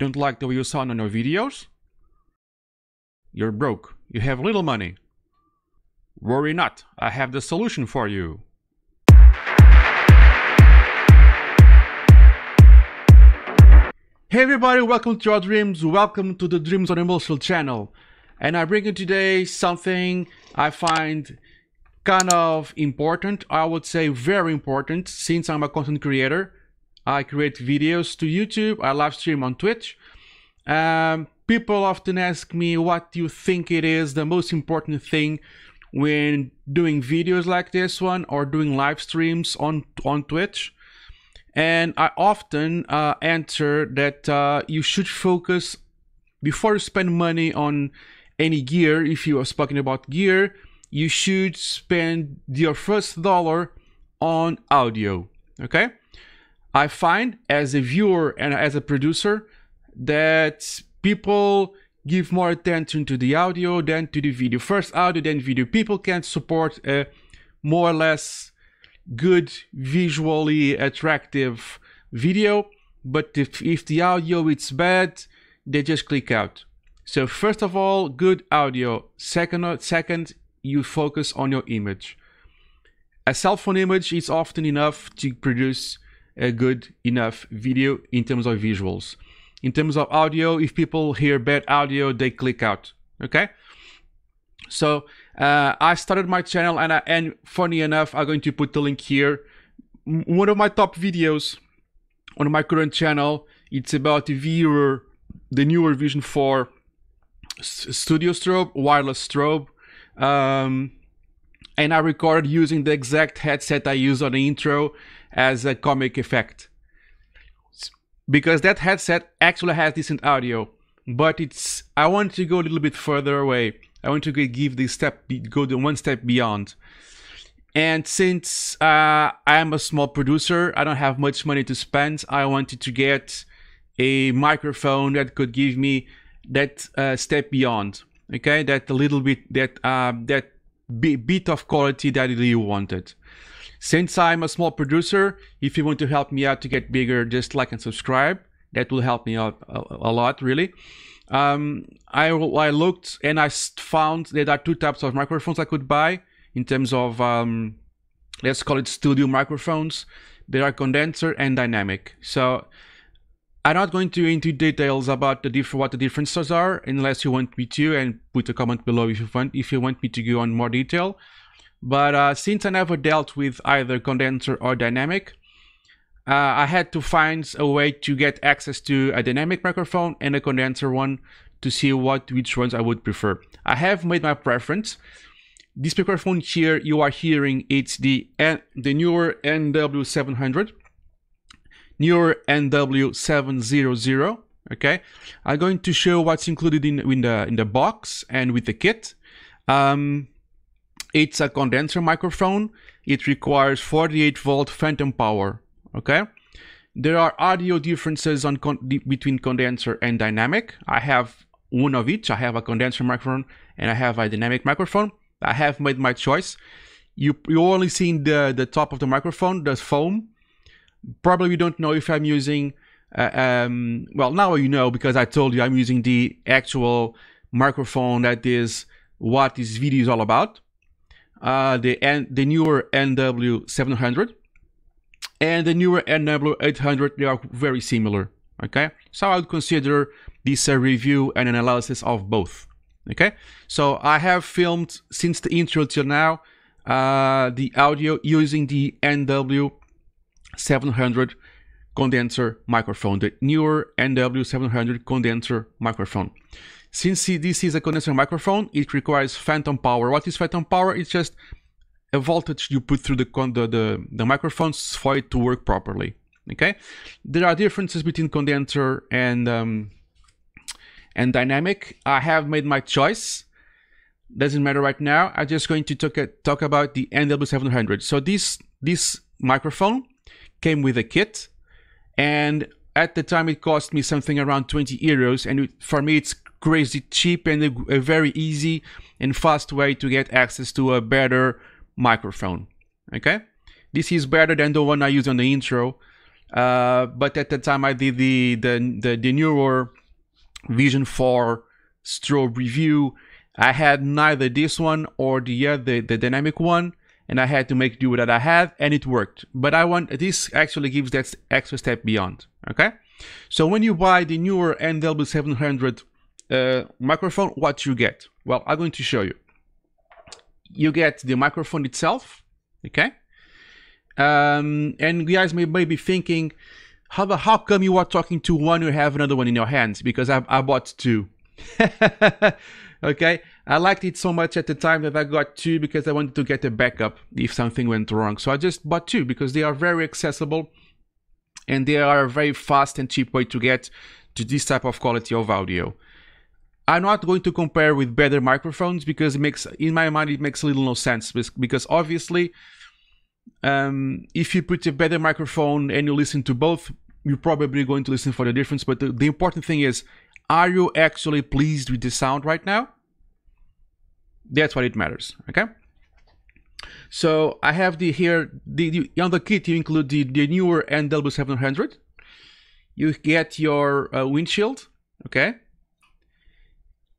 don't like the way you sound on your videos? You're broke. You have little money. Worry not, I have the solution for you. Hey everybody, welcome to your dreams, welcome to the Dreams on Emotional channel. And I bring you today something I find kind of important, I would say very important, since I'm a content creator. I create videos to YouTube, I live stream on Twitch. People often ask me what do you think it is the most important thing when doing videos like this one or doing live streams on Twitch. And I often answer that you should focus, before you spend money on any gear, if you are speaking about gear, you should spend your first dollar on audio, okay? I find as a viewer and as a producer that people give more attention to the audio than to the video. First audio, then video. People can't support a more or less good, visually attractive video, but if the audio is bad, they just click out. So first of all, good audio. Second, you focus on your image. A cell phone image is often enough to produce a good enough video in terms of visuals. In terms of audio, if people hear bad audio, they click out, okay? So I started my channel, and funny enough, I'm going to put the link here. One of my top videos on my current channel, it's about the NEEWER Vision 4 studio strobe, wireless strobe. And I recorded using the exact headset I used on the intro as a comic effect. Because that headset actually has decent audio, but I want to go a little bit further away. I want to go the one step beyond. And since I am a small producer, I don't have much money to spend. I wanted to get a microphone that could give me that step beyond. Okay, that a little bit, that bit of quality that you wanted. Since I'm a small producer, if you want to help me out to get bigger, just like and subscribe. That will help me out a lot, really. I looked and I found there are two types of microphones I could buy in terms of, let's call it studio microphones. There are condenser and dynamic. So I'm not going to into details about what the differences are, unless you want me to, and put a comment below if you want me to go on more detail. But since I never dealt with either condenser or dynamic, I had to find a way to get access to a dynamic microphone and a condenser one to see which ones I would prefer. I have made my preference. This microphone here you are hearing, it's the NEEWER NW-700. NEEWER NW-700. Okay, I'm going to show what's included in the box and with the kit. It's a condenser microphone. It requires 48-volt phantom power. Okay, there are audio differences between condenser and dynamic. I have one of each. I have a condenser microphone and I have a dynamic microphone. I have made my choice. You only seen the top of the microphone, the foam. Probably you don't know if I'm using. Well, now you know because I told you I'm using the actual microphone. That is what this video is all about. The NEEWER NW-700 and the NEEWER NW-800, they are very similar, okay? So I would consider this a review and an analysis of both, okay? So I have filmed, since the intro till now, the audio using the NW-700 condenser microphone, the NEEWER NW-700 condenser microphone. Since this is a condenser microphone, it requires phantom power. What is phantom power? It's just a voltage you put through the microphones for it to work properly. Okay, there are differences between condenser and dynamic. I have made my choice. Doesn't matter right now. I'm just going to talk about the NW-700. So this microphone came with a kit, and at the time it cost me something around 20 euros, and for me it's crazy cheap and a very easy and fast way to get access to a better microphone. Okay, this is better than the one I used on the intro. But at the time I did the newer Vision 4 strobe review, I had neither this one or the dynamic one, and I had to make do with that I had, and it worked. But this actually gives that extra step beyond. Okay, so when you buy the newer NW-700 microphone, what you get? Well, I'm going to show you. You get the microphone itself, okay? And you guys may be thinking, how come you are talking to one, you have another one in your hands? Because I bought two. Okay, I liked it so much at the time that I got two because I wanted to get a backup if something went wrong. So I just bought two because they are very accessible and they are a very fast and cheap way to get to this type of quality of audio. I'm not going to compare with better microphones because in my mind, it makes little no sense, because obviously, if you put a better microphone and you listen to both, you're probably going to listen for the difference. But the important thing is, are you actually pleased with the sound right now? That's what it matters, okay? So I have on the kit, you include the newer NW-700. You get your windshield, okay?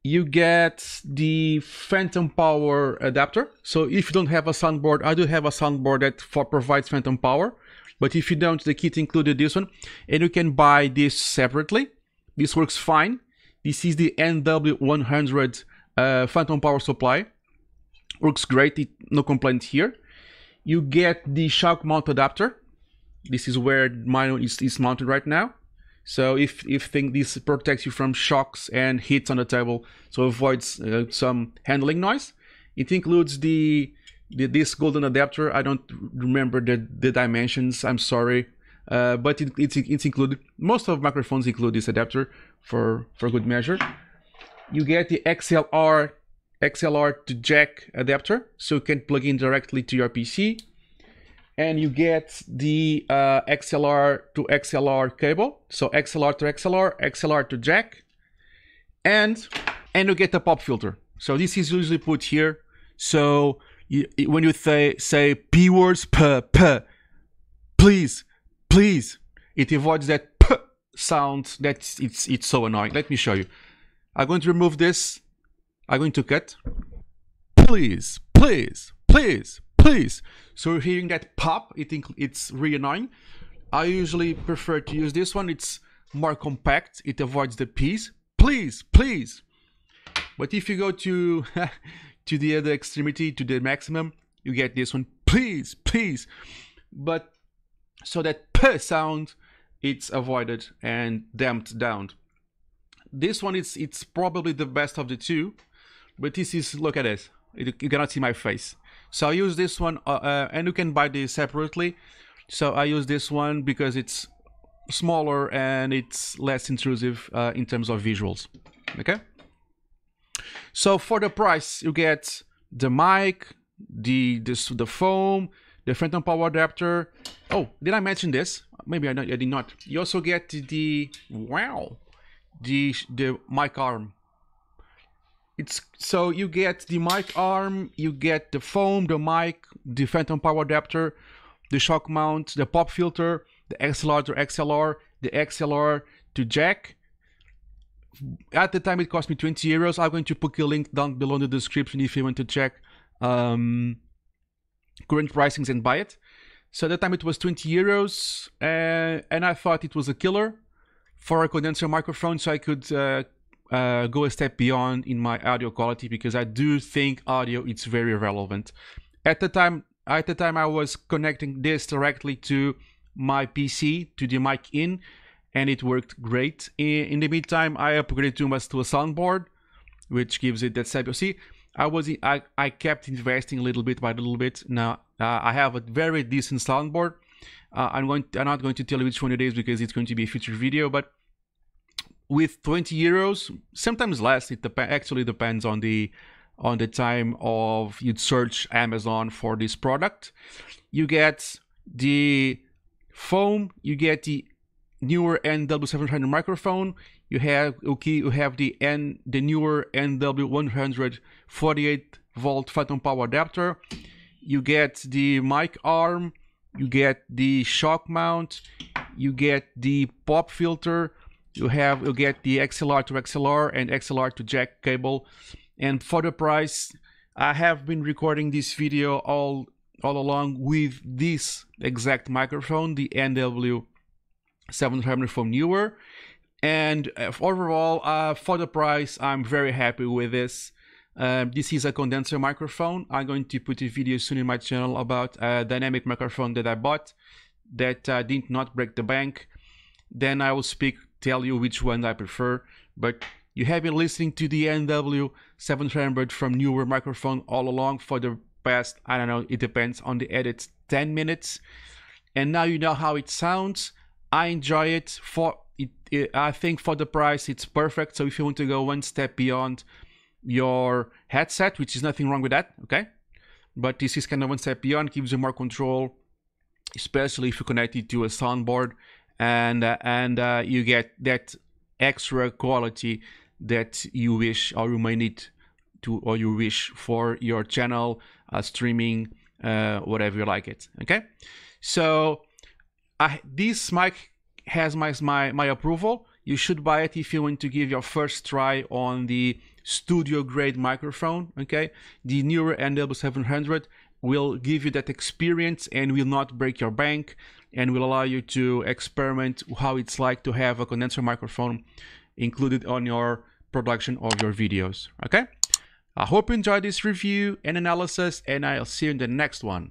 You get the phantom power adapter. So if you don't have a soundboard, I do have a soundboard that provides phantom power. But if you don't, the kit included this one. And you can buy this separately. This works fine. This is the NW-100 phantom power supply. Works great, no complaint here. You get the shock mount adapter. This is where mine is mounted right now. So if this protects you from shocks and hits on the table, so avoids some handling noise. It includes this golden adapter. I don't remember the dimensions, I'm sorry, but it's included. Most of microphones include this adapter for good measure. You get the XLR to jack adapter, so you can plug in directly to your PC. And you get the XLR to XLR cable, so XLR to XLR, XLR to jack, and you get the pop filter. So this is usually put here. So when you say P words, please, it avoids that P sound. It's so annoying. Let me show you. I'm going to remove this. I'm going to cut. Please. So you're hearing that pop, it's really annoying. I usually prefer to use this one. It's more compact. It avoids the P's. Please. But if you go to to the other extremity, to the maximum, you get this one. Please. But so that P sound, it's avoided and damped down. This one it's probably the best of the two. But this is, look at this. You cannot see my face. So I use this one, and you can buy this separately. So I use this one because it's smaller and it's less intrusive in terms of visuals. Okay. So for the price, you get the mic, the foam, the phantom power adapter. Oh, did I mention this? Maybe I did not. You also get the mic arm. So you get the mic arm, you get the foam, the mic, the phantom power adapter, the shock mount, the pop filter, the XLR to XLR, the XLR to jack. At the time it cost me 20 euros. I'm going to put a link down below in the description if you want to check current pricings and buy it. So at the time it was 20 euros and I thought it was a killer for a condenser microphone, so I could go a step beyond in my audio quality, because I do think audio is very relevant. At the time I was connecting this directly to my PC, to the mic in, and it worked great. In the meantime, I upgraded to a soundboard, which gives it that step. See, I kept investing little bit by little bit. Now I have a very decent soundboard. I'm not going to tell you which one it is because it's going to be a future video, but with 20 euros, sometimes less, it actually depends on the time of you'd search Amazon for this product. You get the foam, you get the newer NW-700 microphone, you have the newer NW-100 48 volt phantom power adapter, you get the mic arm, you get the shock mount, you get the pop filter, you'll get the XLR to XLR and XLR to jack cable. And for the price, I have been recording this video all along with this exact microphone, the NW-700 from Neewer. And overall, for the price, I'm very happy with this. This is a condenser microphone. I'm going to put a video soon in my channel about a dynamic microphone that I bought that did not break the bank. Then I will tell you which one I prefer. But you have been listening to the NW-700 from Neewer microphone all along for the past, I don't know, it depends on the edits, 10 minutes. And now you know how it sounds. I enjoy it. I think for the price, it's perfect. So if you want to go one step beyond your headset, which is nothing wrong with that, okay? But this is kind of one step beyond, gives you more control, especially if you connect it to a soundboard, and you get that extra quality that you wish or you may need to, or you wish for your channel, streaming, whatever you like it, okay? So this mic has my approval. You should buy it if you want to give your first try on the studio grade microphone, okay? The Neewer NW-700 will give you that experience and will not break your bank, and will allow you to experiment how it's like to have a condenser microphone included on your production of your videos, okay? I hope you enjoyed this review and analysis, and I'll see you in the next one.